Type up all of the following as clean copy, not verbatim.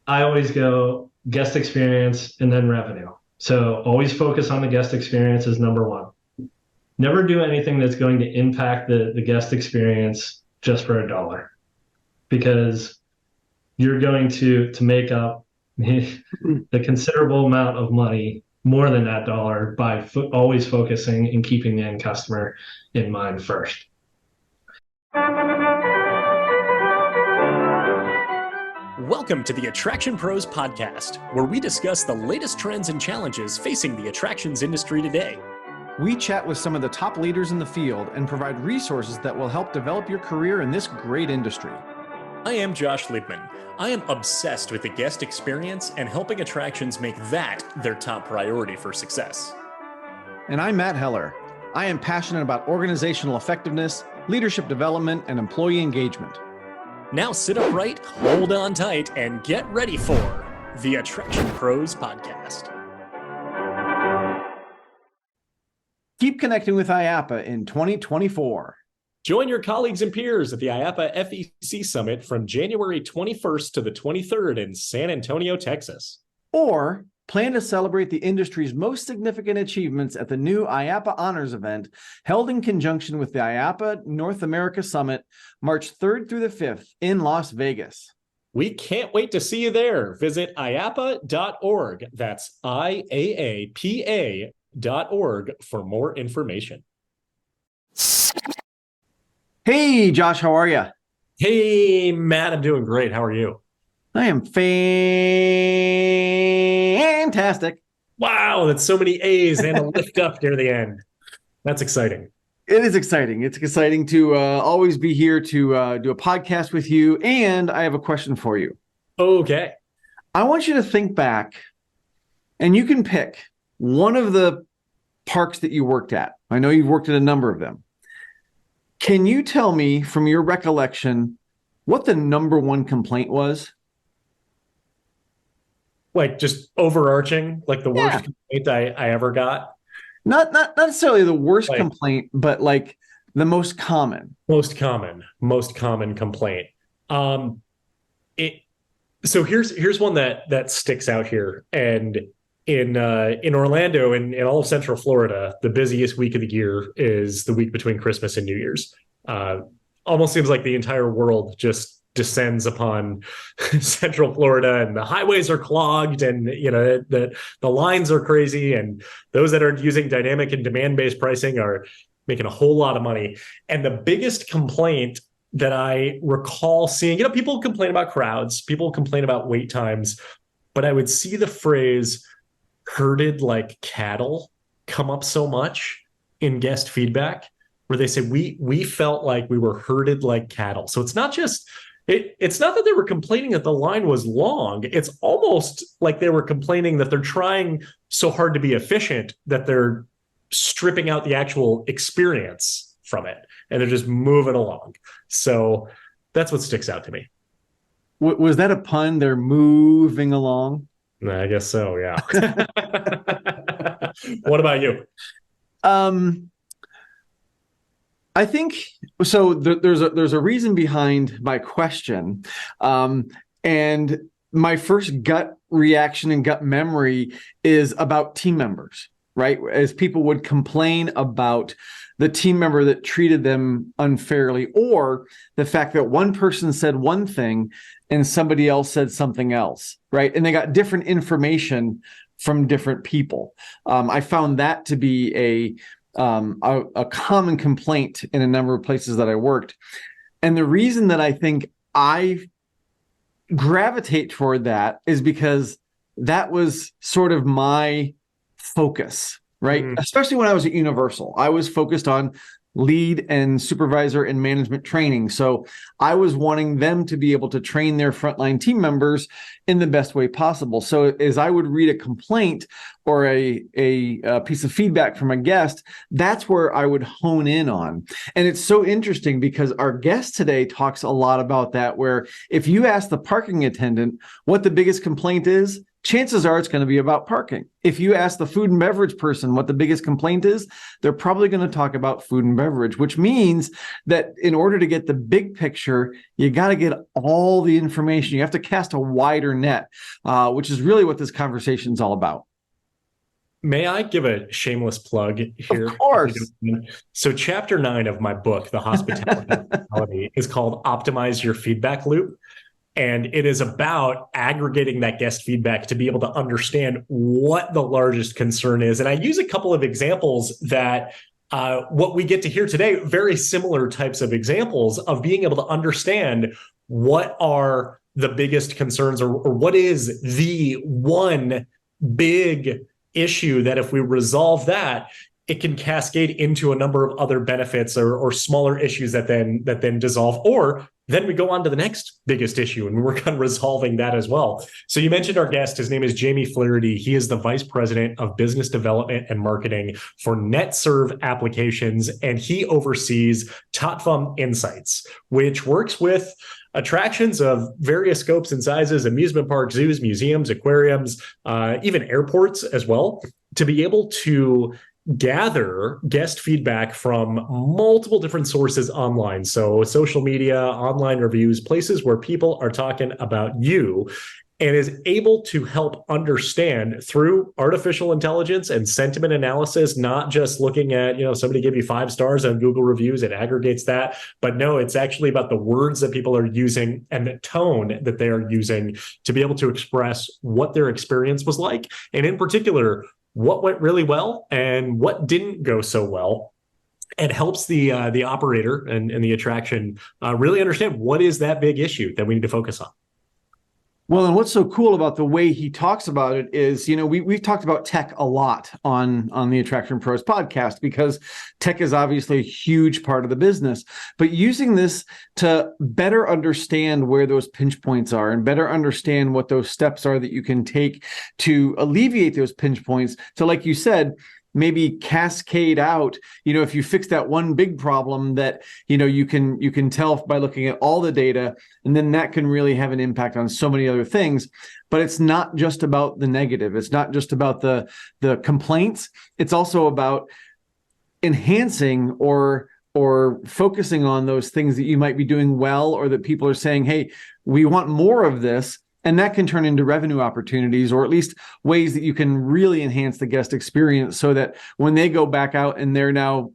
I always go guest experience and then revenue. So always focus on the guest experience as number one. Never do anything that's going to impact the guest experience just for a dollar because you're going to make up the considerable amount of money more than that dollar by always focusing and keeping the end customer in mind first. Welcome to the Attraction Pros podcast, where we discuss the latest trends and challenges facing the attractions industry today. We chat with some of the top leaders in the field and provide resources that will help develop your career in this great industry. I am Josh Liebman. I am obsessed with the guest experience and helping attractions make that their top priority for success. And I'm Matt Heller. I am passionate about organizational effectiveness, leadership development, and employee engagement. Now sit upright, hold on tight, and get ready for the Attraction Pros podcast. Keep connecting with IAAPA in 2024. Join your colleagues and peers at the IAAPA FEC Summit from January 21st to the 23rd in San Antonio, Texas. Or plan to celebrate the industry's most significant achievements at the new IAAPA Honors event held in conjunction with the IAAPA North America Summit, March 3rd through the 5th in Las Vegas. We can't wait to see you there. Visit IAAPA.org. That's IAAPA.org for more information. Hey, Josh, how are you? Hey, Matt, I'm doing great. How are you? I am fantastic. Wow, that's so many A's and a lift up near the end. That's exciting. It is exciting. It's exciting to always be here to do a podcast with you. And I have a question for you. Okay. I want you to think back, and you can pick one of the parks that you worked at. I know you've worked at a number of them. Can you tell me from your recollection what the number one complaint was? Like just overarching, like the worst complaint I ever got? Not necessarily the worst complaint, but like the most common. Most common complaint. So here's one that sticks out here. And in Orlando and in all of Central Florida, the busiest week of the year is the week between Christmas and New Year's. Almost seems like the entire world just descends upon Central Florida, and the highways are clogged, and the lines are crazy, and those that are using dynamic and demand-based pricing are making a whole lot of money. And the biggest complaint that I recall seeing, people complain about crowds, people complain about wait times, but I would see the phrase herded like cattle come up so much in guest feedback, where they say we felt like we were herded like cattle. So it's not just it's not that they were complaining that the line was long. It's almost like they were complaining that they're trying so hard to be efficient that they're stripping out the actual experience from it, and they're just moving along. So that's what sticks out to me. Was that a pun? They're moving along? I guess so, yeah. What about you? I think so. There's a reason behind my question, and my first gut reaction and gut memory is about team members, right? As people would complain about the team member that treated them unfairly, or the fact that one person said one thing and somebody else said something else, right? And they got different information from different people. I found that to be a common complaint in a number of places that I worked. And the reason that I think I gravitate toward that is because that was sort of my focus, right? Especially when I was at Universal, I was focused on lead and supervisor and management training. So I was wanting them to be able to train their frontline team members in the best way possible. So as I would read a complaint or a piece of feedback from a guest, that's where I would hone in on. And it's so interesting because our guest today talks a lot about that, where if you ask the parking attendant what the biggest complaint is, chances are it's going to be about parking. If you ask the food and beverage person what the biggest complaint is, they're probably going to talk about food and beverage, which means that in order to get the big picture, you got to get all the information. You have to cast a wider net, which is really what this conversation is all about. May I give a shameless plug here? Of course. So chapter 9 of my book, The Hospitality, is called Optimize Your Feedback Loop. And it is about aggregating that guest feedback to be able to understand what the largest concern is. And I use a couple of examples that what we get to hear today, very similar types of examples of being able to understand what are the biggest concerns or what is the one big issue that if we resolve that, it can cascade into a number of other benefits or smaller issues that then dissolve, or then we go on to the next biggest issue and we work on resolving that as well. So you mentioned our guest. His name is Jamie Flaherty. He is the Vice President of Business Development and Marketing for Netserv Applications, and he oversees Tatvam Insights, which works with attractions of various scopes and sizes, amusement parks, zoos, museums, aquariums, even airports as well, to be able to gather guest feedback from multiple different sources online. So social media, online reviews, places where people are talking about you, and is able to help understand through artificial intelligence and sentiment analysis, not just looking at, somebody gave you 5 stars on Google reviews, it aggregates that, but no, it's actually about the words that people are using and the tone that they are using to be able to express what their experience was like. And in particular, what went really well and what didn't go so well. It helps the operator and the attraction really understand what is that big issue that we need to focus on. Well, and what's so cool about the way he talks about it is, we've talked about tech a lot on the Attraction Pros podcast because tech is obviously a huge part of the business. But using this to better understand where those pinch points are and better understand what those steps are that you can take to alleviate those pinch points. So like you said, maybe cascade out, if you fix that one big problem that, you can tell by looking at all the data, and then that can really have an impact on so many other things. But it's not just about the negative. It's not just about the complaints. It's also about enhancing or focusing on those things that you might be doing well, or that people are saying, hey, we want more of this. And that can turn into revenue opportunities, or at least ways that you can really enhance the guest experience so that when they go back out and they're now,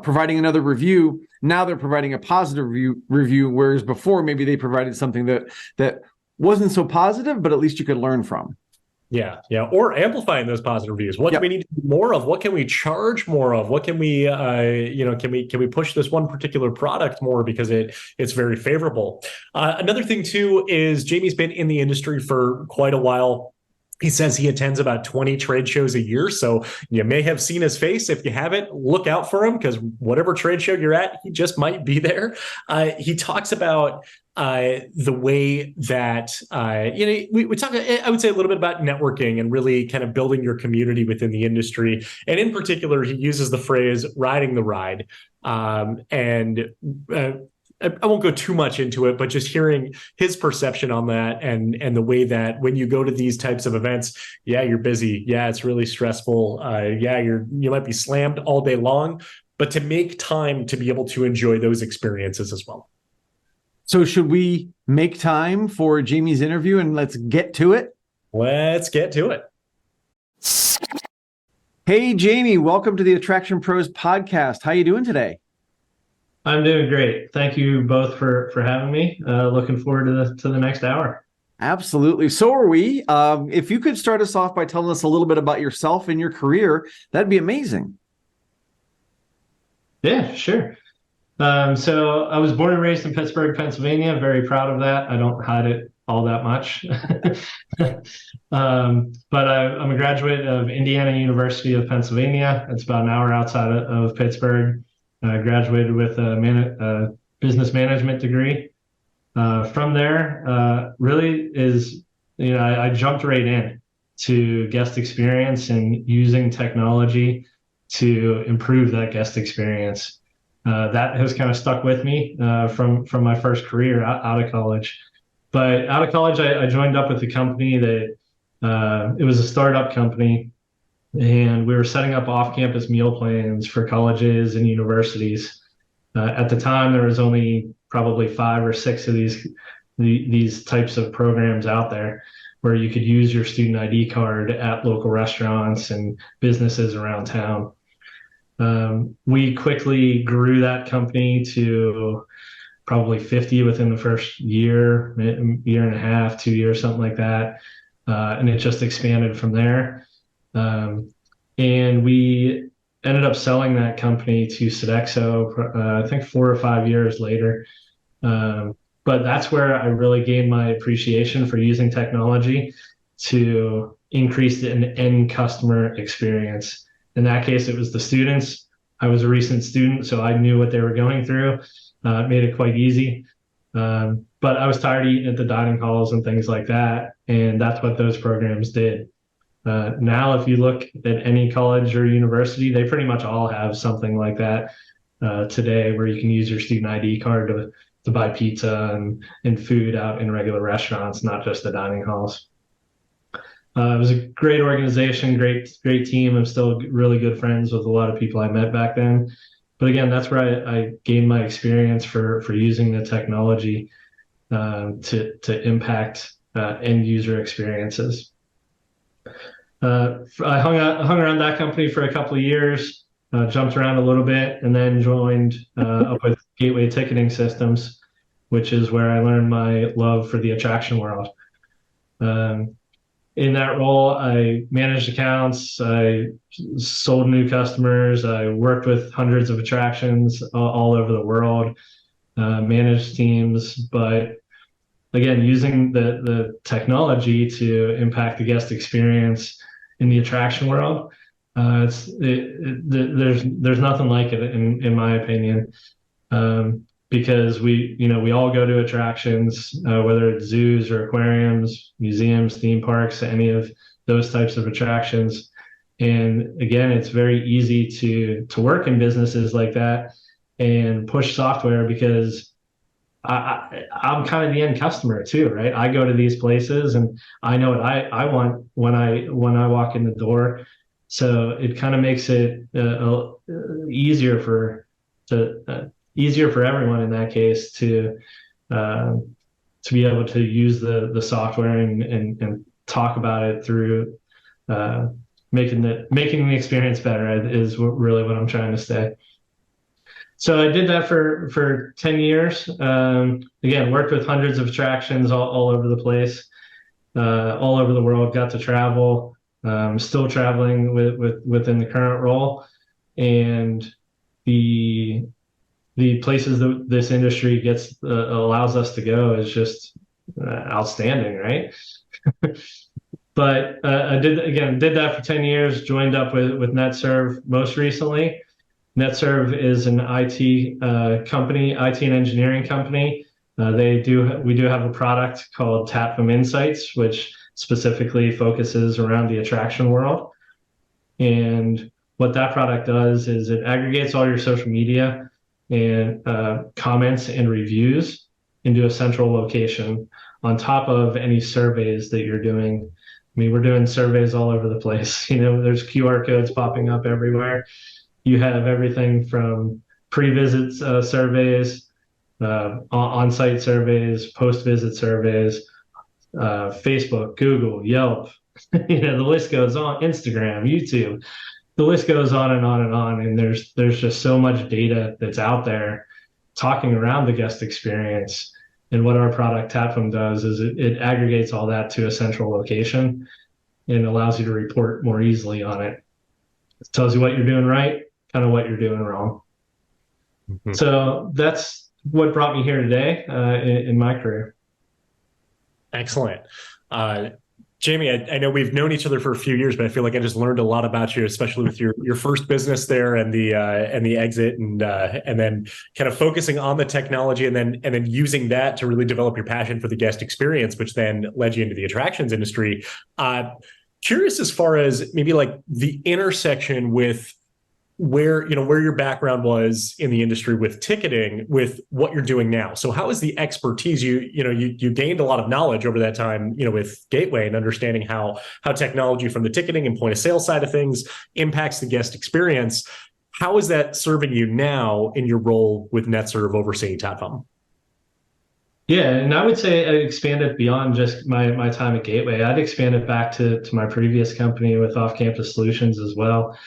providing another review, now they're providing a positive review, whereas before maybe they provided something that wasn't so positive, but at least you could learn from. Yeah. Or amplifying those positive reviews. What do we need to do more of? What can we charge more of? What can we, can we push this one particular product more because it's very favorable? Another thing too is Jamie's been in the industry for quite a while. He says he attends about 20 trade shows a year. So you may have seen his face. If you haven't, look out for him, because whatever trade show you're at, he just might be there. He talks about the way that, we talk, I would say, a little bit about networking and really kind of building your community within the industry. And in particular, he uses the phrase riding the ride. I won't go too much into it, but just hearing his perception on that and the way that when you go to these types of events, you're busy. It's really stressful. You might be slammed all day long, but to make time to be able to enjoy those experiences as well. So should we make time for Jamie's interview and let's get to it? Let's get to it. Hey, Jamie, welcome to the Attraction Pros podcast. How you doing today? I'm doing great. Thank you both for having me. Looking forward to the next hour. Absolutely. So are we. If you could start us off by telling us a little bit about yourself and your career, that'd be amazing. Yeah, sure. So I was born and raised in Pittsburgh, Pennsylvania. Very proud of that. I don't hide it all that much. But I'm a graduate of Indiana University of Pennsylvania. It's about an hour outside of Pittsburgh. I graduated with a business management degree. From there, really is, I jumped right in to guest experience and using technology to improve that guest experience. That has kind of stuck with me from my first career out of college. But out of college, I joined up with a company that it was a startup company, and we were setting up off-campus meal plans for colleges and universities. At the time, there was only probably 5 or 6 of these types of programs out there where you could use your student ID card at local restaurants and businesses around town. We quickly grew that company to probably 50 within the first year, year and a half, 2 years, something like that. And it just expanded from there. And we ended up selling that company to Sodexo, I think 4 or 5 years later. But that's where I really gained my appreciation for using technology to increase an end customer experience. In that case, it was the students. I was a recent student, so I knew what they were going through. It made it quite easy. But I was tired of eating at the dining halls and things like that. And that's what those programs did. Now, if you look at any college or university, they pretty much all have something like that today, where you can use your student ID card to buy pizza and food out in regular restaurants, not just the dining halls. It was a great organization, great team. I'm still really good friends with a lot of people I met back then. But again, that's where I gained my experience for using the technology to impact end user experiences. I hung around that company for a couple of years, jumped around a little bit, and then joined up with Gateway Ticketing Systems, which is where I learned my love for the attraction world. In that role, I managed accounts, I sold new customers, I worked with hundreds of attractions all over the world, managed teams, but again, using the technology to impact the guest experience in the attraction world, there's nothing like it in my opinion, because we all go to attractions, whether it's zoos or aquariums, museums, theme parks, any of those types of attractions. And again, it's very easy to work in businesses like that and push software, because I'm kind of the end customer too, right? I go to these places and I know what I want when I walk in the door. So it kind of makes it easier for everyone in that case to be able to use the software and talk about it through making the experience better is really what I'm trying to say. So I did that for 10 years. Again, worked with hundreds of attractions all over the place, all over the world, got to travel, still traveling within the current role. And the places that this industry allows us to go is just outstanding, right? But I did that for 10 years, joined up with Netserv most recently. Netserv is an IT company, IT and engineering company. We do have a product called Tatvam Insights, which specifically focuses around the attraction world. And what that product does is it aggregates all your social media and comments and reviews into a central location on top of any surveys that you're doing. I mean, we're doing surveys all over the place. There's QR codes popping up everywhere. You have everything from pre-visit surveys, on-site surveys, post-visit surveys, Facebook, Google, Yelp. The list goes on. Instagram, YouTube. The list goes on and on and on. And there's just so much data that's out there talking around the guest experience. And what our product Tatvam does is it aggregates all that to a central location and allows you to report more easily on it. It tells you what you're doing right, kind of what you're doing wrong. Mm-hmm. So that's what brought me here today in my career. Excellent. Jamie, I know we've known each other for a few years, but I feel like I just learned a lot about you, especially with your first business there and the exit, and then kind of focusing on the technology and then using that to really develop your passion for the guest experience, which then led you into the attractions industry. Curious as far as maybe like the intersection with where where your background was in the industry with ticketing with what you're doing now. So how is the expertise you gained a lot of knowledge over that time, with Gateway and understanding how technology from the ticketing and point of sale side of things impacts the guest experience. How is that serving you now in your role with Netserv overseeing Tatvam? Yeah, and I would say I expanded beyond just my time at Gateway. I'd expand it back to my previous company with off-campus solutions as well.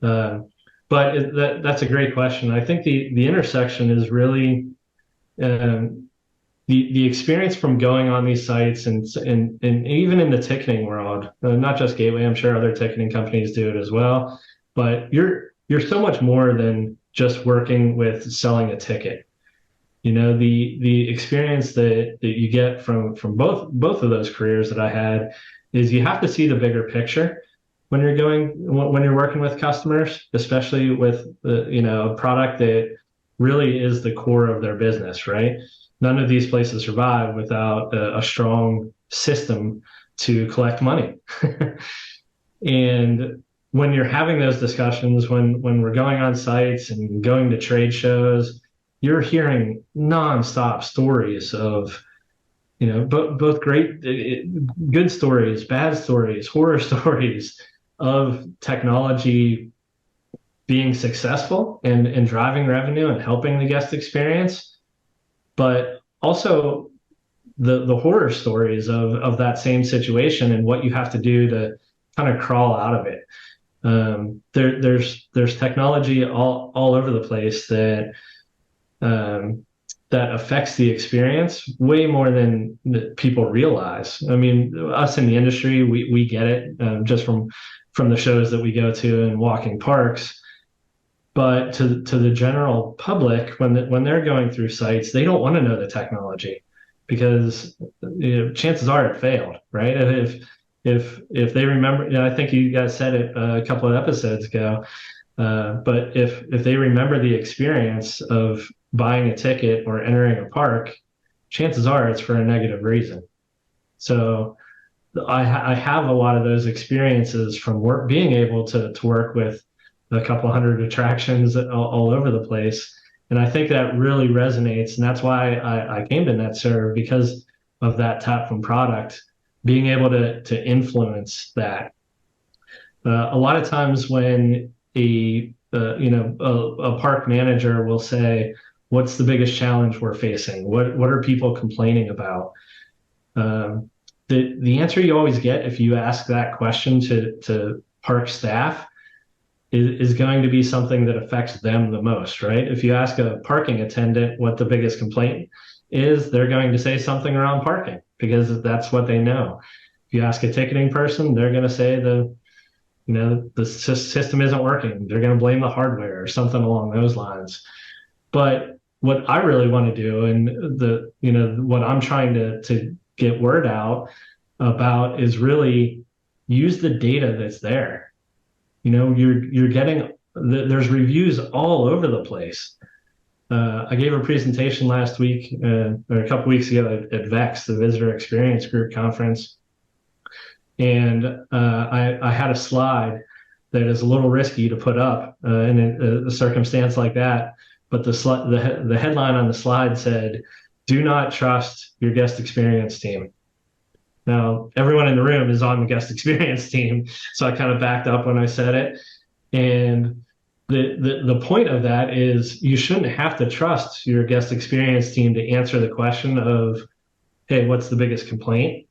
Uh, that's a great question. I think the intersection is really um, the experience from going on these sites and even in the ticketing world, not just Gateway. I'm sure other ticketing companies do it as well. But you're so much more than just working with selling a ticket. The experience that you get from both of those careers that I had is you have to see the bigger picture when you're working with customers, especially with a product that really is the core of their business, right? None of these places survive without a strong system to collect money. And when you're having those discussions, when we're going on sites and going to trade shows, you're hearing nonstop stories of, both great, good stories, bad stories, horror stories of technology being successful and driving revenue and helping the guest experience, but also the horror stories of that same situation and what you have to do to kind of crawl out of it. There's technology all over the place that affects the experience way more than people realize. I mean, us in the industry, we get it just from the shows that we go to and walking parks. But to the general public, when they're going through sites, they don't want to know the technology because chances are it failed, right? If they remember, I think you guys said it a couple of episodes ago. But if they remember the experience of buying a ticket or entering a park, chances are it's for a negative reason. So I have a lot of those experiences from being able to work with a couple hundred attractions all over the place. And I think that really resonates. And that's why I came to Netserv, because of that Tatvam product, being able to influence that. A lot of times when a park manager will say, "What's the biggest challenge we're facing? What are people complaining about?" The answer you always get if you ask that question to park staff is going to be something that affects them the most, right? If you ask a parking attendant what the biggest complaint is, they're going to say something around parking because that's what they know. If you ask a ticketing person, they're going to say the system isn't working. They're going to blame the hardware or something along those lines. But what I really want to do, and what I'm trying to get word out about, is really use the data that's there. You're getting there's reviews all over the place. I gave a presentation last week or a couple weeks ago at VEX, the Visitor Experience Group Conference, and I had a slide that is a little risky to put up in a circumstance like that. But the headline on the slide said, "Do not trust your guest experience team." Now, everyone in the room is on the guest experience team, so I kind of backed up when I said it. And the point of that is you shouldn't have to trust your guest experience team to answer the question of, "Hey, what's the biggest complaint?"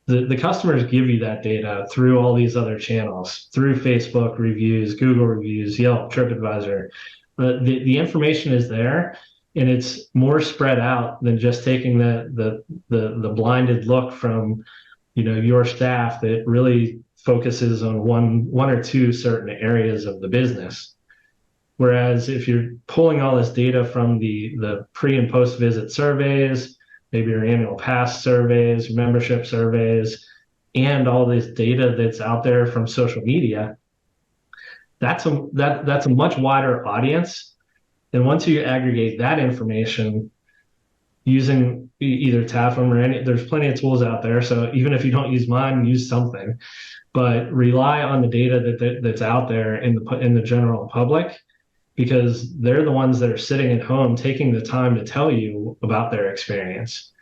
The customers give you that data through all these other channels, through Facebook reviews, Google reviews, Yelp, TripAdvisor. The information is there, and it's more spread out than just taking the blinded look from your staff that really focuses on one or two certain areas of the business. Whereas if you're pulling all this data from the pre and post visit surveys, maybe your annual pass surveys, membership surveys, and all this data that's out there from social media, that's a much wider audience. And once you aggregate that information, using either Tatvam or there's plenty of tools out there. So even if you don't use mine, use something, but rely on the data that's out there in the general public, because they're the ones that are sitting at home taking the time to tell you about their experience.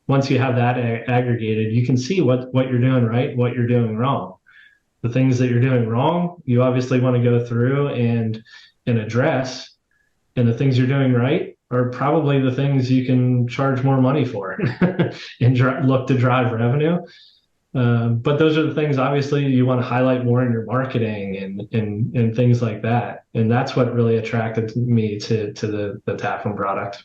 Once you have that aggregated, you can see what you're doing right, what you're doing wrong. The things that you're doing wrong, you obviously want to go through and address, and the things you're doing right are probably the things you can charge more money for and look to drive revenue. But those are the things, obviously, you want to highlight more in your marketing and things like that. And that's what really attracted me to the Tatvam product.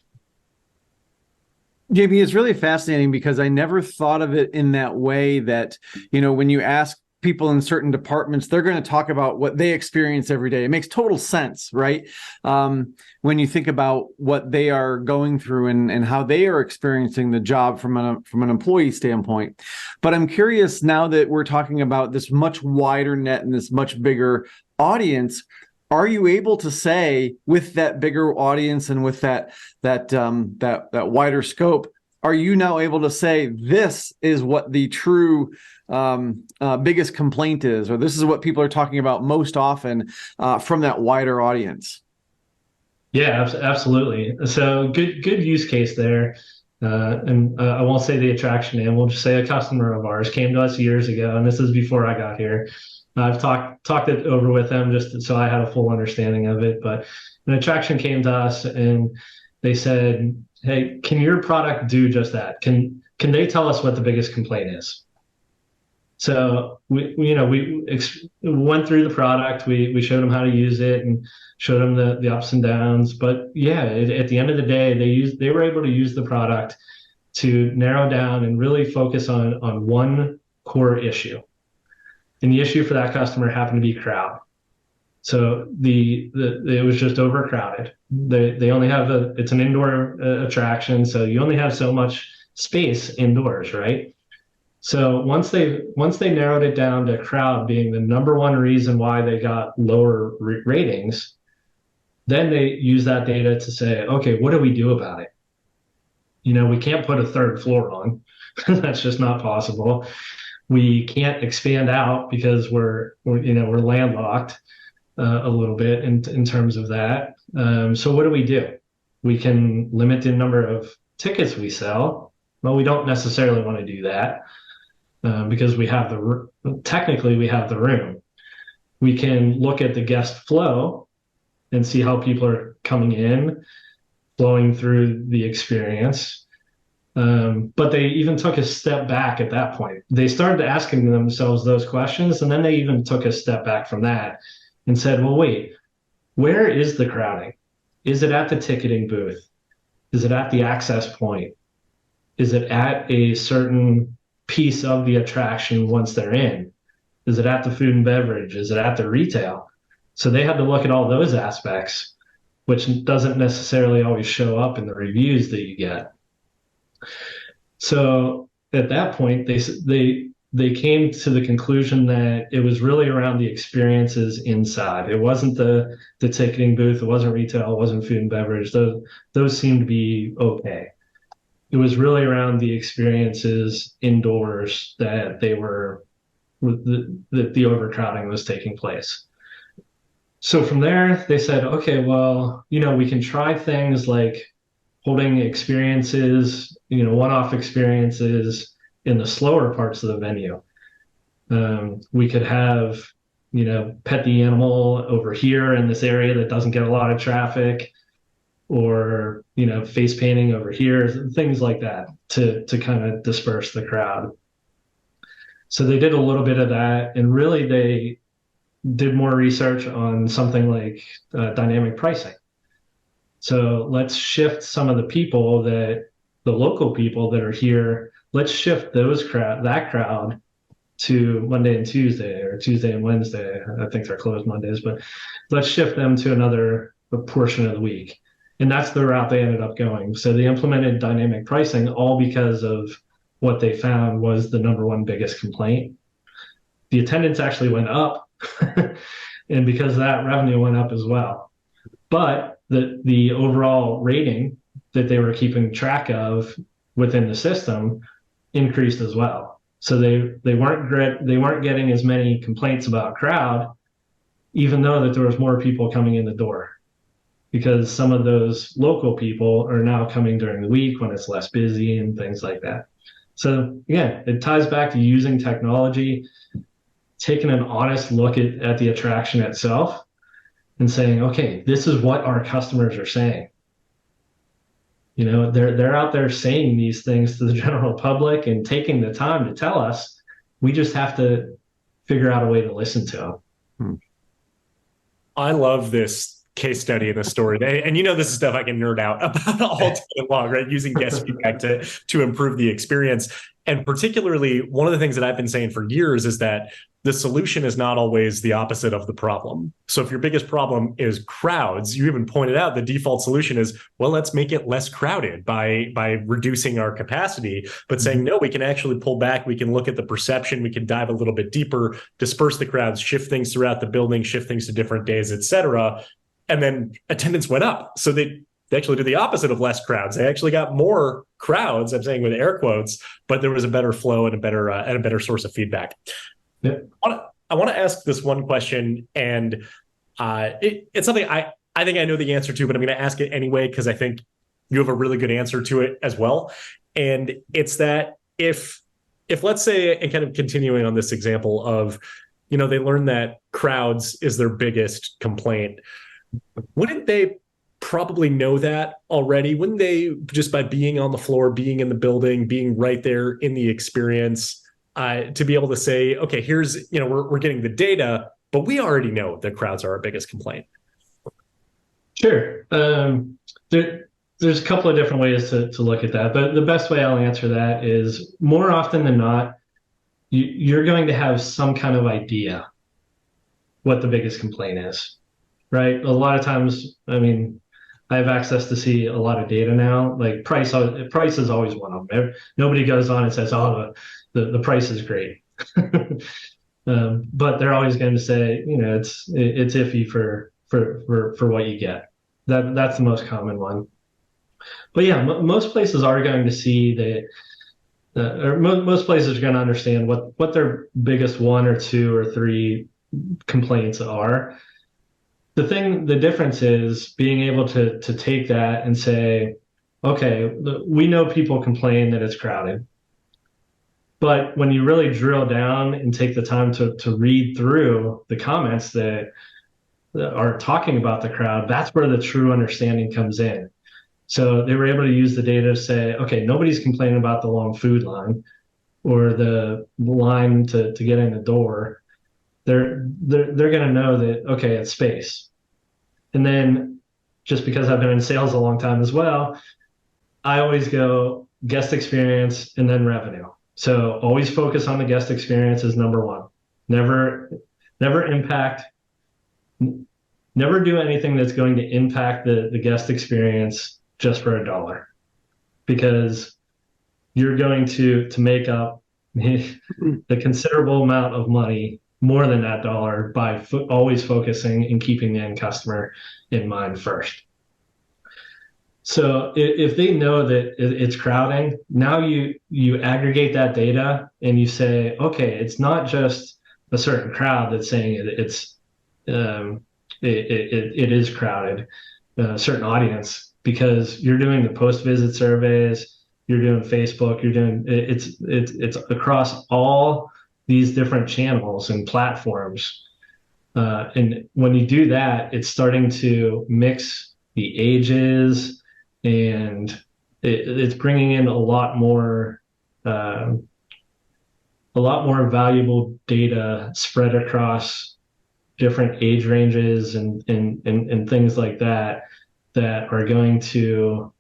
JB, it's really fascinating because I never thought of it in that way that, when you ask people in certain departments, they're going to talk about what they experience every day. It makes total sense, right? When you think about what they are going through and how they are experiencing the job from an employee standpoint. But I'm curious, now that we're talking about this much wider net and this much bigger audience, are you able to say, with that bigger audience and with that wider scope, are you now able to say this is what the true biggest complaint is, or this is what people are talking about most often from that wider audience? Yeah, absolutely. So good use case there. And I won't say the attraction name. We'll just say a customer of ours came to us years ago, and this is before I got here. I've talked it over with them just so I had a full understanding of it. But an attraction came to us and they said, "Hey, can your product do just that? Can they tell us what the biggest complaint is?" So we went through the product. We showed them how to use it and showed them the ups and downs. But yeah, at the end of the day, they were able to use the product to narrow down and really focus on one core issue. And the issue for that customer happened to be crowd. So it was just overcrowded. They only have it's an indoor attraction, so you only have so much space indoors, right? So once they narrowed it down to crowd being the number one reason why they got lower ratings, then they use that data to say, okay, what do we do about it? We can't put a third floor on. That's just not possible. We can't expand out because we're landlocked a little bit in terms of that. So what do? We can limit the number of tickets we sell. Well, we don't necessarily want to do that because technically we have the room. We can look at the guest flow and see how people are coming in, flowing through the experience. But they even took a step back at that point. They started asking themselves those questions, and then they even took a step back from that and said, well, wait, where is the crowding? Is it at the ticketing booth? Is it at the access point? Is it at a certain piece of the attraction once they're in? Is it at the food and beverage? Is it at the retail? So they had to look at all those aspects, which doesn't necessarily always show up in the reviews that you get. So at that point, they came to the conclusion that it was really around the experiences inside. It wasn't the ticketing booth. It wasn't retail. It wasn't food and beverage. Those seemed to be okay. It was really around the experiences indoors that the overcrowding was taking place. So from there, they said, okay, well, we can try things like holding experiences, one-off experiences in the slower parts of the venue. We could have, pet the animal over here in this area that doesn't get a lot of traffic, or, face painting over here, things like that to kind of disperse the crowd. So they did a little bit of that, and really they did more research on something like dynamic pricing. So let's shift some of the local people that are here, let's shift that crowd to Monday and Tuesday, or Tuesday and Wednesday. I think they're closed Mondays, but let's shift them to another portion of the week. And that's the route they ended up going. So they implemented dynamic pricing all because of what they found was the number one biggest complaint. The attendance actually went up, and because of that, revenue went up as well. But the overall rating that they were keeping track of within the system increased as well. So they weren't getting as many complaints about crowd, even though that there was more people coming in the door, because some of those local people are now coming during the week when it's less busy and things like that. So again, it ties back to using technology, taking an honest look at the attraction itself and saying, okay, this is what our customers are saying. You know, they're out there saying these things to the general public and taking the time to tell us. We just have to figure out a way to listen to them. I love this case study in the story. And you know, this is stuff I can nerd out about all day long, right? Using guest feedback to improve the experience. And particularly, one of the things that I've been saying for years is that the solution is not always the opposite of the problem. So if your biggest problem is crowds, you even pointed out the default solution is, well, let's make it less crowded by reducing our capacity, but saying, no, we can actually pull back. We can look at the perception. We can dive a little bit deeper, disperse the crowds, shift things throughout the building, shift things to different days, et cetera. And then attendance went up. So they actually did the opposite of less crowds. They actually got more crowds, I'm saying with air quotes, but there was a better flow and a better source of feedback. Yeah. I want to ask this one question, and it's something I think I know the answer to, but I'm going to ask it anyway because I think you have a really good answer to it as well. And it's that if let's say, and kind of continuing on this example of, you know, they learn that crowds is their biggest complaint, wouldn't they probably know that already? Wouldn't they, just by being on the floor, being in the building, being right there in the experience, to be able to say, okay, here's, you know, we're getting the data, but we already know that crowds are our biggest complaint? Sure. There's a couple of different ways to look at that, but the best way I'll answer that is, more often than not, you're going to have some kind of idea what the biggest complaint is, right? A lot of times, I mean, I have access to see a lot of data now. Like price is always one of them. Nobody goes on and says, oh, the price is great. But they're always going to say, you know, it's iffy for what you get. That's the most common one. But yeah, most places are going to see or most places are going to understand what their biggest 1 or 2 or 3 complaints are. The difference is being able to take that and say, okay, we know people complain that it's crowded. But when you really drill down and take the time to read through the comments that are talking about the crowd, that's where the true understanding comes in. So they were able to use the data to say, okay, nobody's complaining about the long food line or the line to get in the door. They're going to know that, okay, it's space. And then, just because I've been in sales a long time as well, I always go guest experience and then revenue. So always focus on the guest experience as number one. Never do anything that's going to impact the guest experience just for $1, because you're going to make up a considerable amount of money, more than that $1, by always focusing and keeping the end customer in mind first. So if they know that it's crowding, now you aggregate that data and you say, okay, it's not just a certain crowd that's saying it is crowded, a certain audience, because you're doing the post-visit surveys, you're doing Facebook, you're doing it's across all these different channels and platforms. And when you do that, it's starting to mix the ages, and it's bringing in a lot more valuable data spread across different age ranges and things like that are going to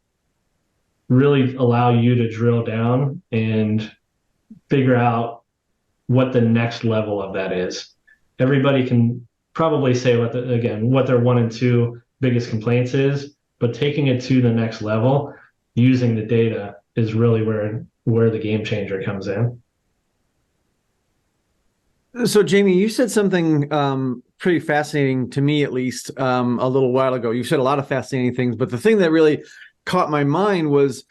really allow you to drill down and figure out what the next level of that is. Everybody can probably say what their 1 and 2 biggest complaints is, but taking it to the next level using the data is really where the game changer comes in. So Jamie, you said something pretty fascinating to me, at least, a little while ago. You said a lot of fascinating things, but the thing that really caught my mind was,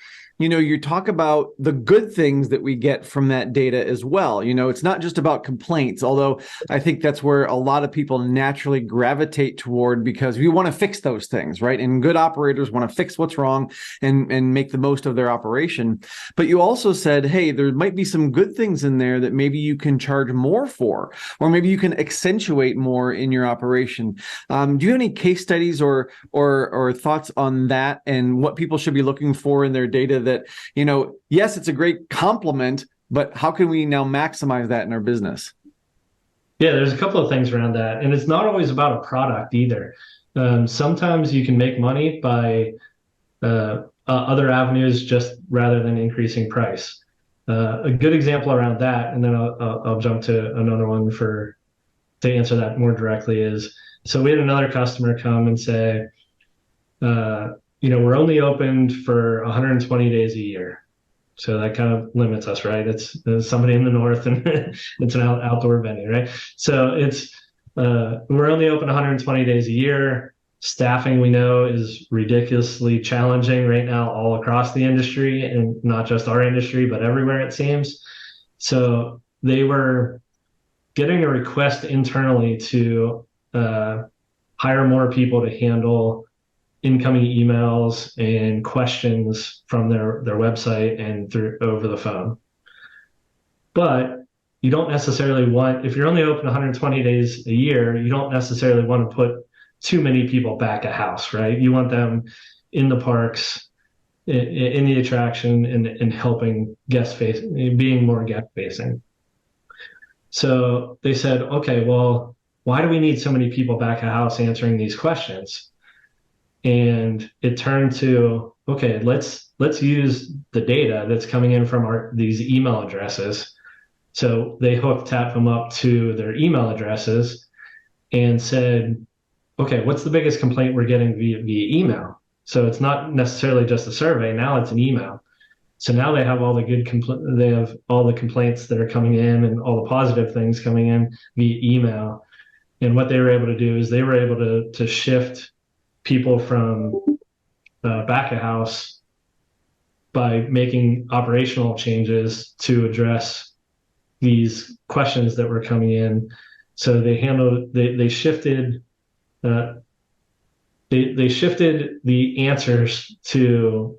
you talk about the good things that we get from that data as well. It's not just about complaints, although I think that's where a lot of people naturally gravitate toward, because we want to fix those things, right? And good operators want to fix what's wrong and make the most of their operation. But you also said, hey, there might be some good things in there that maybe you can charge more for, or maybe you can accentuate more in your operation. Do you have any case studies or thoughts on that, and what people should be looking for in their data that, yes, it's a great compliment, but how can we now maximize that in our business? Yeah, there's a couple of things around that. And it's not always about a product either. Sometimes you can make money by other avenues just rather than increasing price. A good example around that, and then I'll jump to another one to answer that more directly is, so we had another customer come and say, we're only opened for 120 days a year. So that kind of limits us, right? It's somebody in the north and it's an outdoor venue, right? So we're only open 120 days a year. Staffing, we know, is ridiculously challenging right now all across the industry, and not just our industry, but everywhere it seems. So they were getting a request internally to hire more people to handle incoming emails and questions from their website and over the phone. But you don't necessarily want, if you're only open 120 days a year, you don't necessarily want to put too many people back at house, right? You want them in the parks, in the attraction, and helping being more guest facing. So they said, okay, well, why do we need so many people back at house answering these questions? And it turned to, okay, let's use the data that's coming in from these email addresses. So they hooked Tatvam up to their email addresses and said, okay, what's the biggest complaint we're getting via email? So it's not necessarily just a survey. Now it's an email. So now they have all the they have all the complaints that are coming in and all the positive things coming in via email. And what they were able to do is they were able to shift people from back of house by making operational changes to address these questions that were coming in. So they shifted they shifted the answers to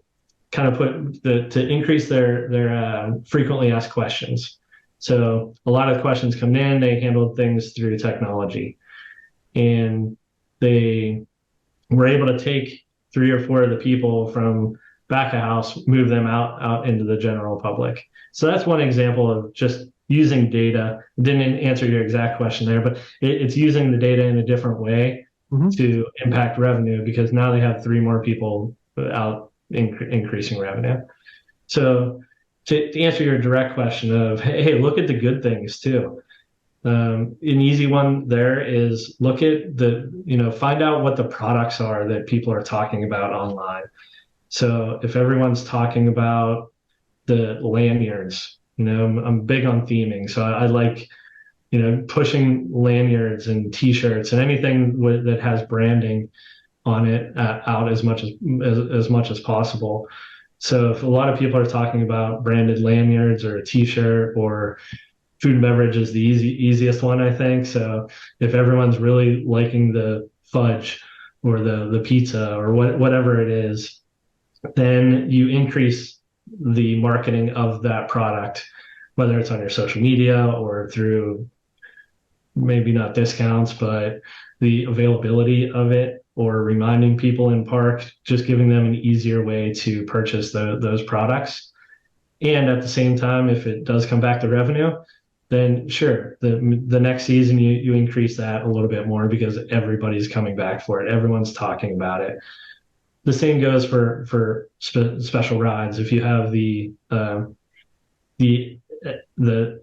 kind of to increase their frequently asked questions. So a lot of questions come in, they handled things through technology, and they were able to take 3 or 4 of the people from back of house, move them out into the general public. So that's one example of just using data. Didn't answer your exact question there, but it's using the data in a different way to impact revenue, because now they have 3 more people out increasing revenue. So to answer your direct question of, hey, look at the good things too. An easy one there is look at find out what the products are that people are talking about online. So if everyone's talking about the lanyards, I'm big on theming. So I like, pushing lanyards and t-shirts and anything that has branding on it out as much as possible. So if a lot of people are talking about branded lanyards or a t-shirt, or food and beverage is the easiest one, I think. So if everyone's really liking the fudge or the pizza or whatever it is, then you increase the marketing of that product, whether it's on your social media or through maybe not discounts, but the availability of it, or reminding people in park, just giving them an easier way to purchase those products. And at the same time, if it does come back to revenue, then sure, the next season you increase that a little bit more because everybody's coming back for it. Everyone's talking about it. The same goes for special rides. If you have the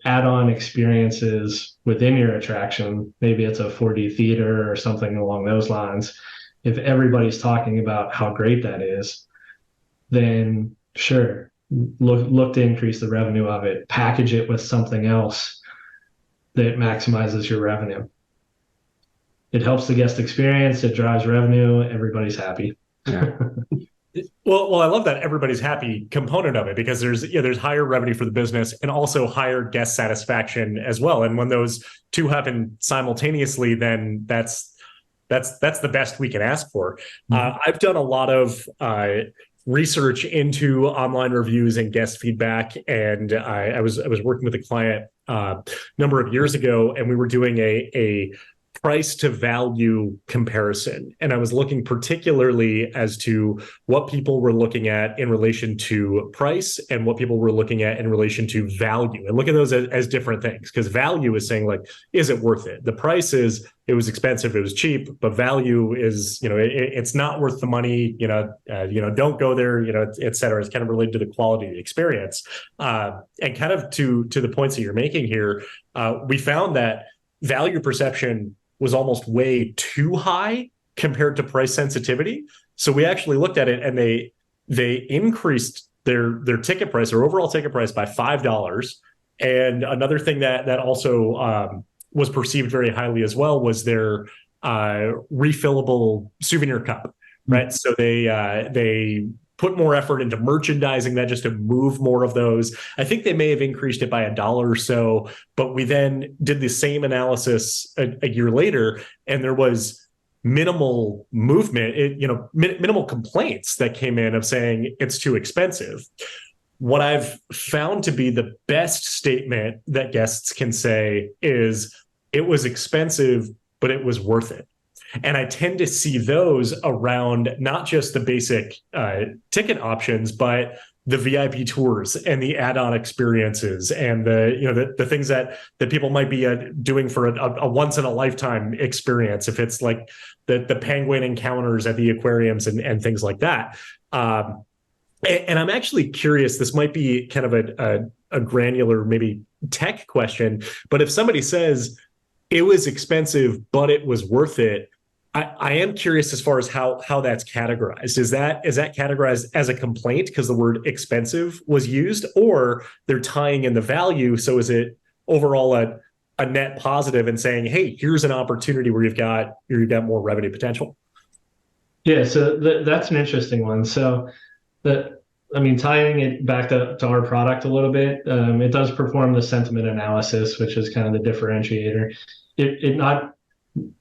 add-on experiences within your attraction, maybe it's a 4D theater or something along those lines. If everybody's talking about how great that is, then sure, look to increase the revenue of it. Package it with something else that maximizes your revenue. It helps the guest experience. It drives revenue. Everybody's happy. Yeah. Well, I love that everybody's happy component of it, because there's higher revenue for the business and also higher guest satisfaction as well. And when those two happen simultaneously, then that's the best we can ask for. I've done a lot of research into online reviews and guest feedback, and I was working with a client a number of years ago, and we were doing a price to value comparison. And I was looking particularly as to what people were looking at in relation to price and what people were looking at in relation to value, and look at those as different things, because value is saying, like, is it worth it? The price is, it was expensive, it was cheap, but value is, it's not worth the money, don't go there, et cetera. It's kind of related to the quality of the experience. And kind of to the points that you're making here, we found that value perception was almost way too high compared to price sensitivity. So we actually looked at it, and they increased their ticket price, their overall ticket price, by $5. And another thing that also was perceived very highly as well was their refillable souvenir cup, right? So they put more effort into merchandising that, just to move more of those. I think they may have increased it by $1 or so, but we then did the same analysis a year later, and there was minimal movement, minimal complaints that came in of saying it's too expensive. What I've found to be the best statement that guests can say is, it was expensive, but it was worth it. And I tend to see those around not just the basic ticket options, but the VIP tours and the add-on experiences and the things that people might be doing for a once in a lifetime experience. If it's like the penguin encounters at the aquariums and things like that. And I'm actually curious, this might be kind of a granular, maybe tech question, but if somebody says it was expensive, but it was worth it, I am curious as far as how that's categorized. Is that categorized as a complaint because the word expensive was used, or they're tying in the value? So is it overall a net positive and saying, hey, here's an opportunity where you've got more revenue potential? Yeah, so that's an interesting one. So tying it back to our product a little bit, it does perform the sentiment analysis, which is kind of the differentiator.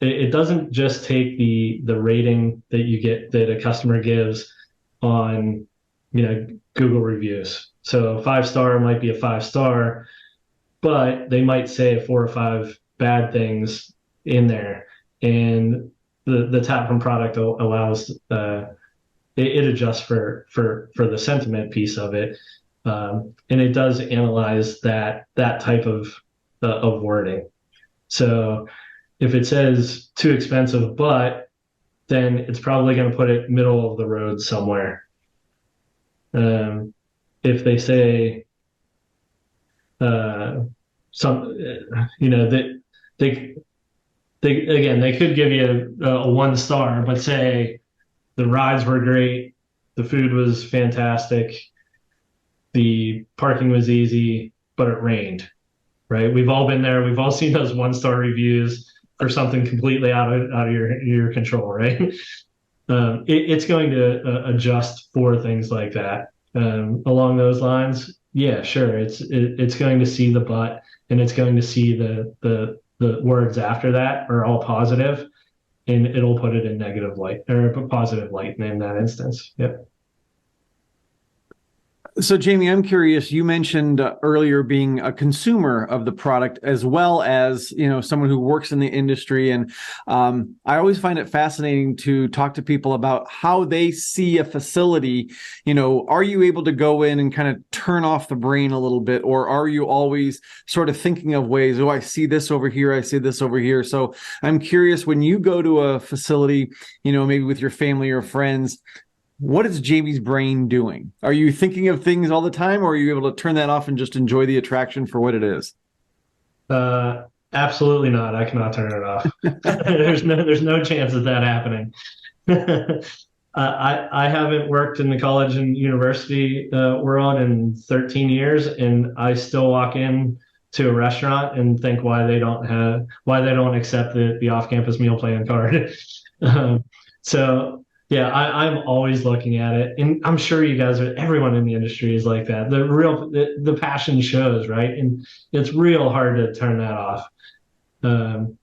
It doesn't just take the rating that you get, that a customer gives on Google reviews. So 5-star might be a 5-star, but they might say 4 or 5 bad things in there, and the Tatvam product allows it adjusts for the sentiment piece of it, and it does analyze that type of wording. So if it says too expensive, but, then it's probably going to put it middle of the road somewhere. If they say that they could give you a 1-star, but say the rides were great, the food was fantastic, the parking was easy, but it rained, right? We've all been there. We've all seen those 1-star reviews for something completely out of your control, right? It's going to adjust for things like that. Along those lines, yeah, sure. It's going to see the but, and it's going to see the words after that are all positive, and it'll put it in negative light, or a positive light in that instance. Yep. So, Jamie, I'm curious, you mentioned earlier being a consumer of the product as well as, someone who works in the industry. And I always find it fascinating to talk to people about how they see a facility. Are you able to go in and kind of turn off the brain a little bit, or are you always sort of thinking of ways, I see this over here, I see this over here. So I'm curious, when you go to a facility, maybe with your family or friends, what is Jamie's brain doing? Are you thinking of things all the time, or are you able to turn that off and just enjoy the attraction for what it is? Absolutely not. I cannot turn it off. There's no chance of that happening. I haven't worked in the college and university world in 13 years, and I still walk in to a restaurant and think why they don't accept the off-campus meal plan card. So Yeah, I'm always looking at it, and I'm sure you guys are. Everyone in the industry is like that. The passion shows, right? And it's real hard to turn that off.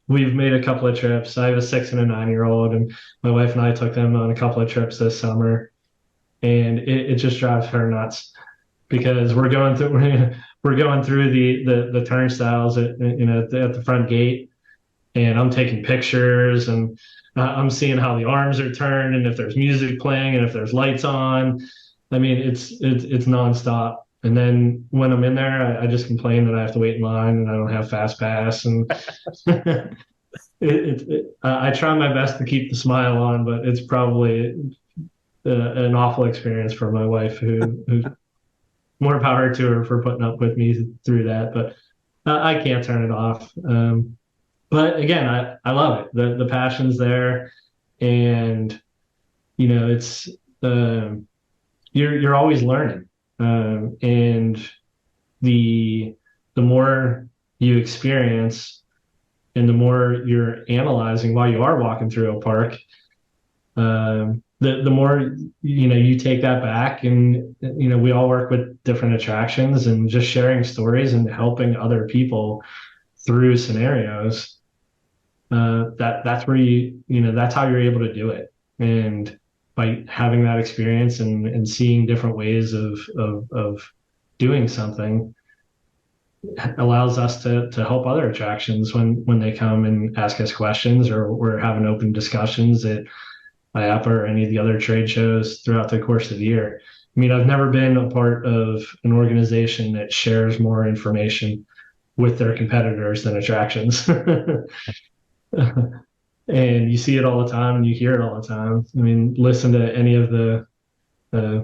We've made a couple of trips. I have a 6 and a 9 year old, and my wife and I took them on a couple of trips this summer, and it just drives her nuts because we're going through the turnstiles at the front gate, and I'm taking pictures, and I'm seeing how the arms are turned and if there's music playing and if there's lights on. I mean, it's nonstop. And then when I'm in there, I just complain that I have to wait in line and I don't have fast pass. And I try my best to keep the smile on, but it's probably an awful experience for my wife, who more power to her for putting up with me through that. But I can't turn it off. But again, I love it. The passion's there, and it's you're always learning, and the more you experience, and the more you're analyzing while you are walking through a park, the more you take that back, and we all work with different attractions, and just sharing stories and helping other people through scenarios. That's where that's how you're able to do it. And by having that experience and seeing different ways of doing something allows us to help other attractions when they come and ask us questions, or we're having open discussions at IAAPA or any of the other trade shows throughout the course of the year. I mean, I've never been a part of an organization that shares more information with their competitors than attractions. And you see it all the time and you hear it all the time. I mean, listen to any of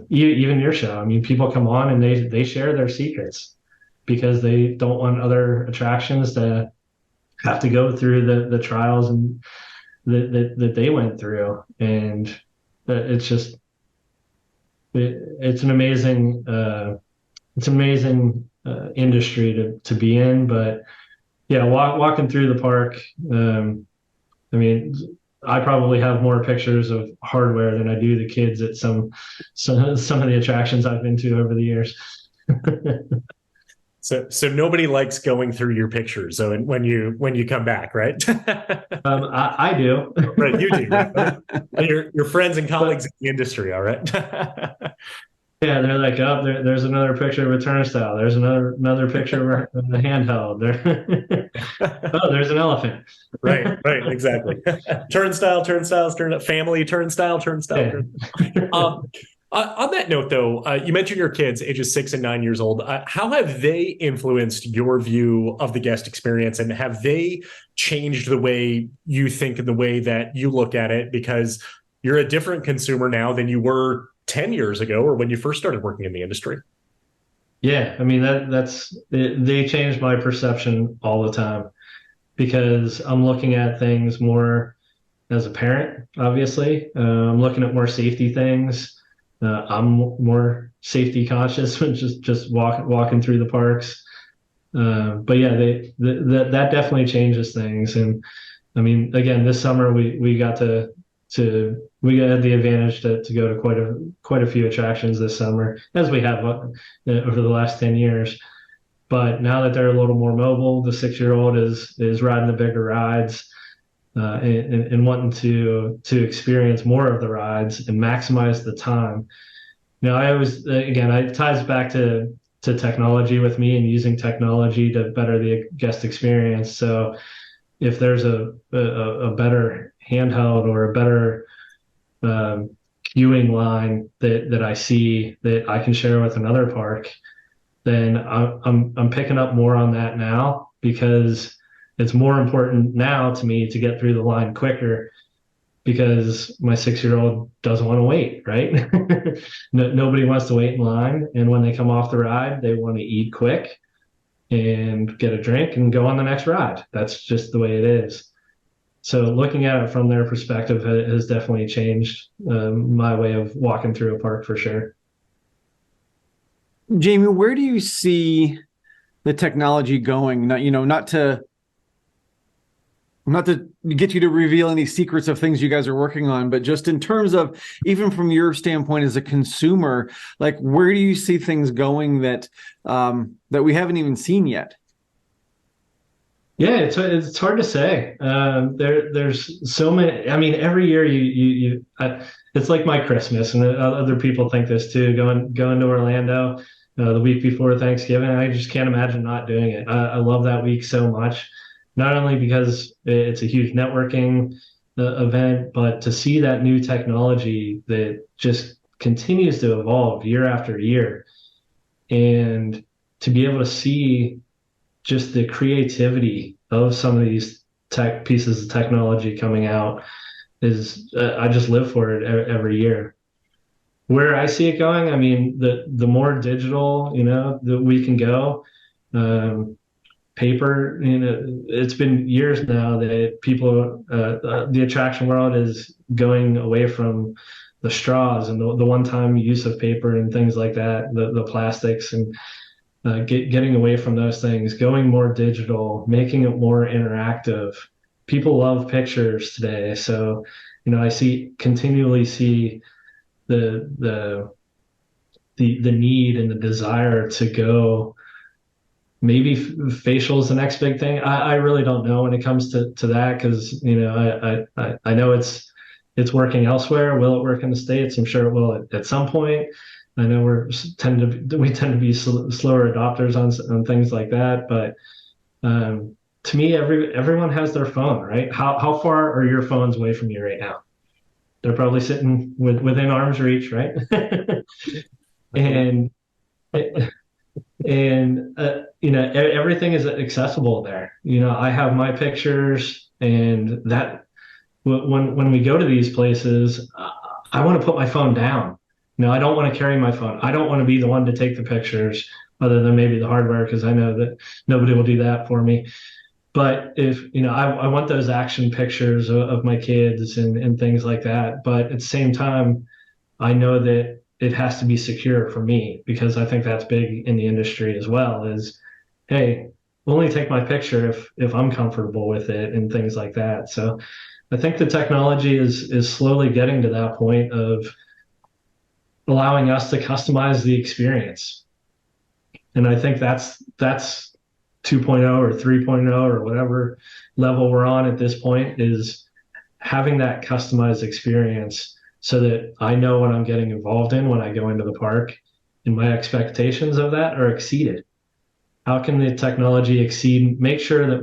even your show. I mean, people come on and they share their secrets because they don't want other attractions to have to go through the trials and that they went through. And it's just it's an amazing industry to be in. But yeah, walking through the park. I mean, I probably have more pictures of hardware than I do the kids at some of the attractions I've been to over the years. So nobody likes going through your pictures. So when you come back, right? I do. Right, you do. Right? Your friends and colleagues in the industry, all right? Yeah, they're like, oh, there's another picture of a turnstile. There's another picture of a handheld. Oh, there's an elephant. Right, exactly. Turnstiles, family turnstile. Yeah. On that note, though, you mentioned your kids, ages 6 and 9 years old. How have they influenced your view of the guest experience, and have they changed the way you think and the way that you look at it? Because you're a different consumer now than you were 10 years ago or when you first started working in the industry. Yeah, I mean they change my perception all the time because I'm looking at things more as a parent. Obviously, I'm looking at more safety things. I'm more safety conscious when just walking through the parks. But yeah, that definitely changes things. And I mean, again, this summer we got we had the advantage to go to quite a few attractions this summer, as we have over the last 10 years. But now that they're a little more mobile, the 6-year-old is riding the bigger rides, and wanting to experience more of the rides and maximize the time. Now, I always, again, it ties back to technology with me and using technology to better the guest experience. So if there's a better handheld or a better queuing line that I see that I can share with another park, then I'm picking up more on that now, because it's more important now to me to get through the line quicker, because my 6-year-old doesn't want to wait, right? Nobody wants to wait in line. And when they come off the ride, they want to eat quick and get a drink and go on the next ride. That's just the way it is. So looking at it from their perspective has definitely changed my way of walking through a park, for sure. Jamie, where do you see the technology going? Not to not to get you to reveal any secrets of things you guys are working on, but just in terms of, even from your standpoint as a consumer, like where do you see things going that that we haven't even seen yet? Yeah, it's hard to say. There's so many. I mean, every year it's like my Christmas, and other people think this too. Going to Orlando the week before Thanksgiving, I just can't imagine not doing it. I love that week so much, not only because it's a huge networking event, but to see that new technology that just continues to evolve year after year, and to be able to see just the creativity of some of these tech pieces of technology coming out is I just live for it every year. Where I see it going, I mean, the more digital, that we can go, paper, it's been years now that people, the attraction world is going away from the straws and the one-time use of paper and things like that, the plastics, and getting away from those things, going more digital, making it more interactive. People love pictures today, so I continually see the need and the desire to go. Maybe facial is the next big thing. I really don't know when it comes to that, because I know it's working elsewhere. Will it work in the States? I'm sure it will at some point. I know we tend to be slower adopters on things like that, but to me, everyone has their phone, right? How far are your phones away from you right now? They're probably sitting within arm's reach, right? and everything is accessible there. I have my pictures, and that when we go to these places, I want to put my phone down. I don't want to carry my phone. I don't want to be the one to take the pictures, other than maybe the hardware, because I know that nobody will do that for me. But if, I want those action pictures of my kids and things like that. But at the same time, I know that it has to be secure for me, because I think that's big in the industry as well, is, hey, only take my picture if I'm comfortable with it and things like that. So I think the technology is slowly getting to that point of allowing us to customize the experience. And I think that's 2.0 or 3.0 or whatever level we're on at this point, is having that customized experience so that I know what I'm getting involved in when I go into the park, and my expectations of that are exceeded. How can the technology make sure that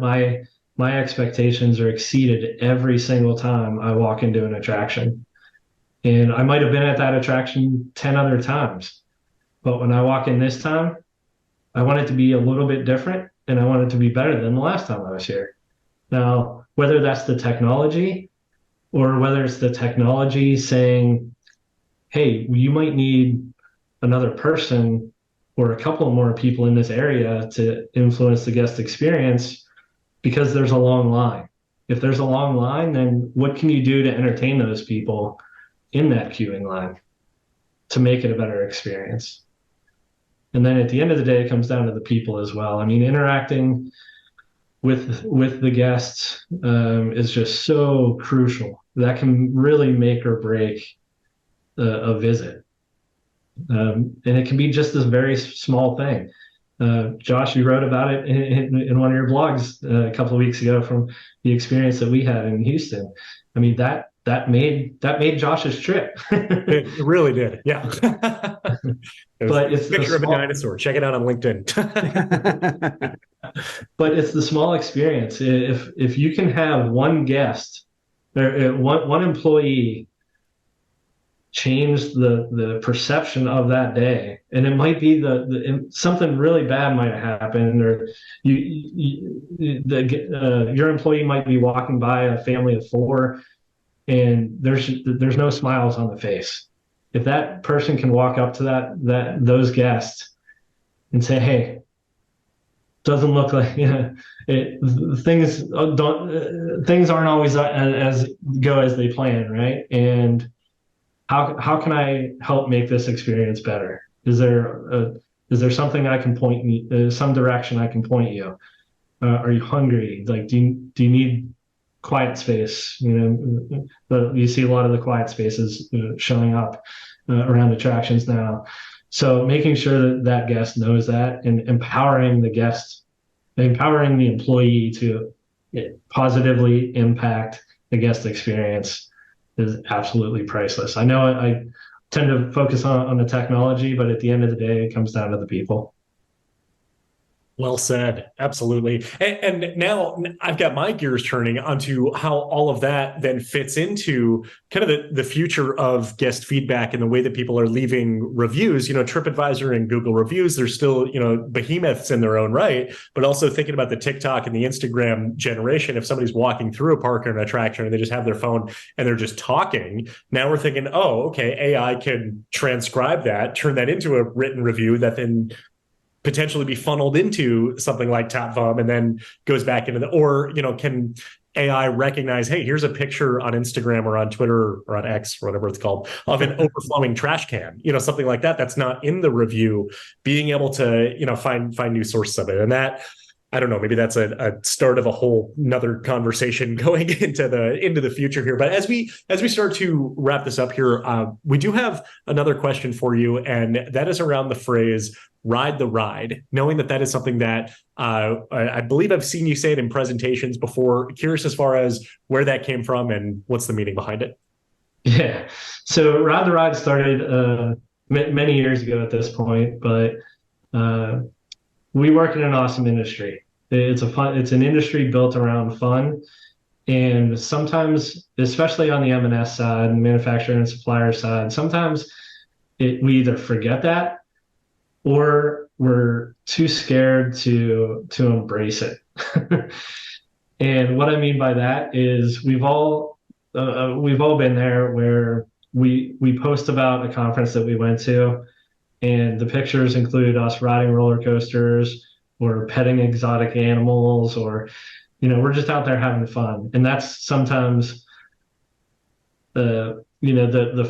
my expectations are exceeded every single time I walk into an attraction? And I might have been at that attraction 10 other times, but when I walk in this time, I want it to be a little bit different, and I want it to be better than the last time I was here. Now, whether that's the technology, or whether it's the technology saying, hey, you might need another person or a couple more people in this area to influence the guest experience, because there's a long line. If there's a long line, then what can you do to entertain those people in that queuing line to make it a better experience? And then at the end of the day, it comes down to the people as well. I mean, interacting with the guests is just so crucial. That can really make or break a visit. And it can be just this very small thing. Josh, you wrote about it in one of your blogs a couple of weeks ago, from the experience that we had in Houston. I mean, that made Josh's trip. It really did. Yeah. But it's a picture of a dinosaur. Check it out on LinkedIn. But it's the small experience. If you can have one guest or one employee change the perception of that day, and it might be something really bad might have happened, or your employee might be walking by a family of 4, and there's no smiles on the face. If that person can walk up to those guests and say, hey, doesn't look like things aren't always as go as they plan, right? And how can I help make this experience better? Is there something I can point you, some direction I can point you? Are you hungry? Like, do you need quiet space. You see a lot of the quiet spaces showing up around attractions now. So making sure that that guest knows that, and empowering the employee to positively impact the guest experience is absolutely priceless. I know I tend to focus on the technology, but at the end of the day, it comes down to the people. Well said. Absolutely. And now I've got my gears turning onto how all of that then fits into kind of the future of guest feedback and the way that people are leaving reviews. TripAdvisor and Google reviews, they're still, behemoths in their own right, but also thinking about the TikTok and the Instagram generation. If somebody's walking through a park or an attraction and they just have their phone and they're just talking, now we're thinking, oh, okay, AI can transcribe that, turn that into a written review that then potentially be funneled into something like Tatvam and then goes back into can AI recognize, hey, here's a picture on Instagram or on Twitter or on X or whatever it's called of an overflowing trash can, something like that that's not in the review, being able to, find new sources of it. And that, I don't know, maybe that's a start of a whole another conversation going into the future here. But as we start to wrap this up here, we do have another question for you, and that is around the phrase "ride the ride." Knowing that is something that I believe I've seen you say it in presentations before. Curious as far as where that came from and what's the meaning behind it. Yeah, so "ride the ride" started many years ago at this point, but we work in an awesome industry. It's an industry built around fun. And sometimes, especially on the M&S side, manufacturer and supplier side, sometimes we either forget that or we're too scared to embrace it. And what I mean by that is we've all been there where we post about a conference that we went to, and the pictures include us riding roller coasters or petting exotic animals, or, we're just out there having fun. And that's sometimes, the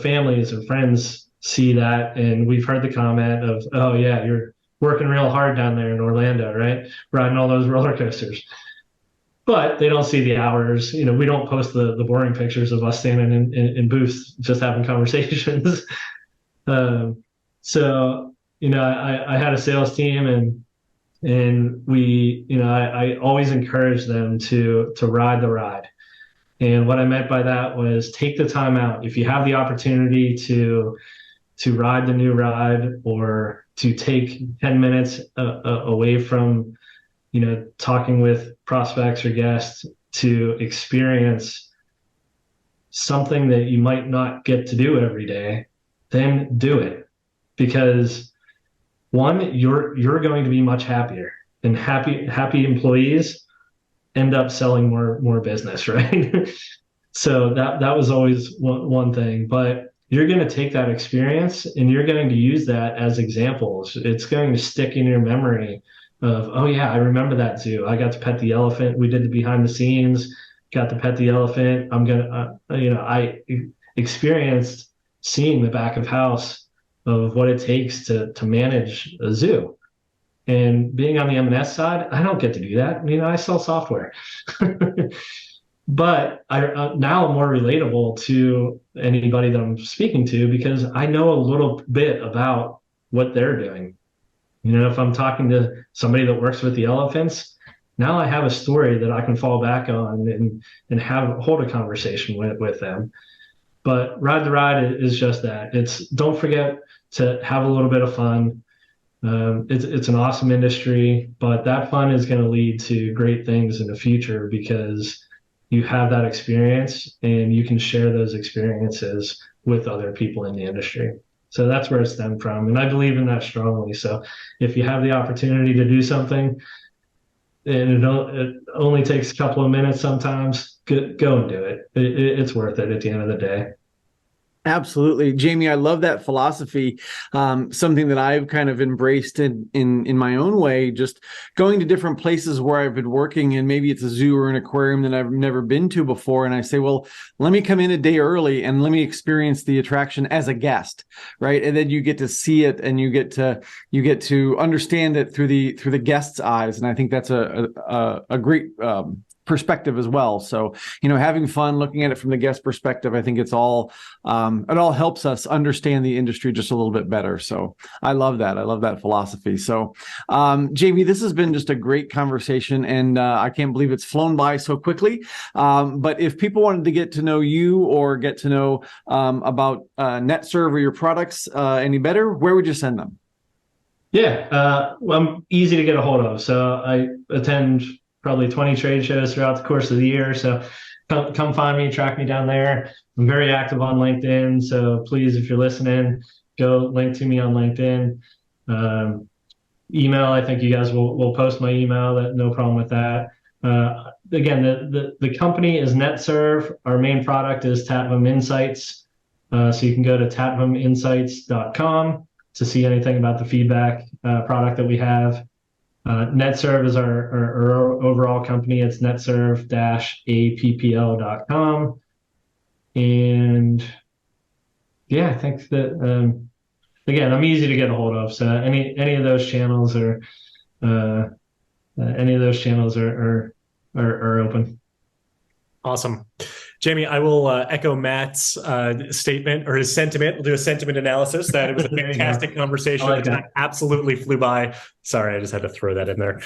families and friends see that. And we've heard the comment of, oh yeah, you're working real hard down there in Orlando, right? Riding all those roller coasters. But they don't see the hours. We don't post the boring pictures of us standing in booths just having conversations. So, I had a sales team, and we, I always encourage them to ride the ride. And what I meant by that was take the time out. If you have the opportunity to ride the new ride, or to take 10 minutes away from, talking with prospects or guests, to experience something that you might not get to do every day, then do it. Because one, you're going to be much happier, and happy employees end up selling more business, right? So that was always one thing. But you're going to take that experience and you're going to use that as examples. It's going to stick in your memory of, oh yeah, I remember that zoo. I got to pet the elephant. We did the behind the scenes, got to pet the elephant. I experienced seeing the back of house of what it takes to manage a zoo. And being on the M&S side, I don't get to do that. I sell software. But now I'm more relatable to anybody that I'm speaking to, because I know a little bit about what they're doing. If I'm talking to somebody that works with the elephants, now I have a story that I can fall back on and hold a conversation with them. But ride the ride is just that. Don't forget to have a little bit of fun. It's an awesome industry, but that fun is going to lead to great things in the future, because you have that experience and you can share those experiences with other people in the industry. So that's where it stemmed from. And I believe in that strongly. So if you have the opportunity to do something, and it only takes a couple of minutes sometimes, go and do it. It's worth it at the end of the day. Absolutely. Jamie, I love that philosophy. Something that I've kind of embraced in my own way, just going to different places where I've been working, and maybe it's a zoo or an aquarium that I've never been to before. And I say, well, let me come in a day early and let me experience the attraction as a guest, right? And then you get to see it and you get to understand it through the guest's eyes. And I think that's a great perspective as well. So, having fun, looking at it from the guest perspective, I think it all helps us understand the industry just a little bit better. So I love that. I love that philosophy. So, Jamie, this has been just a great conversation, and I can't believe it's flown by so quickly. But if people wanted to get to know you or get to know about Netserv or your products any better, where would you send them? Yeah, well, I'm easy to get a hold of. So I attend probably 20 trade shows throughout the course of the year. So come find me, track me down there. I'm very active on LinkedIn. So please, if you're listening, go link to me on LinkedIn. Email, I think you guys will post my email. No problem with that. Again, the company is Netserv. Our main product is Tatvam Insights. So you can go to tatvaminsights.com to see anything about the feedback product that we have. Netserv is our overall company. It's netserv-appl.com. And yeah, I think that, again, I'm easy to get a hold of. So any of those channels are open. Awesome. Jamie, I will echo Matt's statement or his sentiment. We'll do a sentiment analysis that it was a fantastic conversation. Like the time absolutely flew by. Sorry, I just had to throw that in there.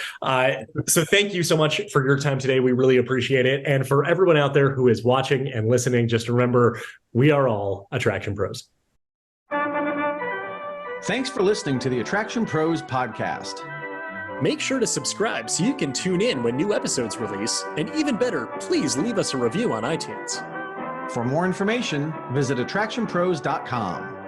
So thank you so much for your time today. We really appreciate it. And for everyone out there who is watching and listening, just remember, we are all Attraction Pros. Thanks for listening to the Attraction Pros podcast. Make sure to subscribe so you can tune in when new episodes release. And even better, please leave us a review on iTunes. For more information, visit attractionpros.com.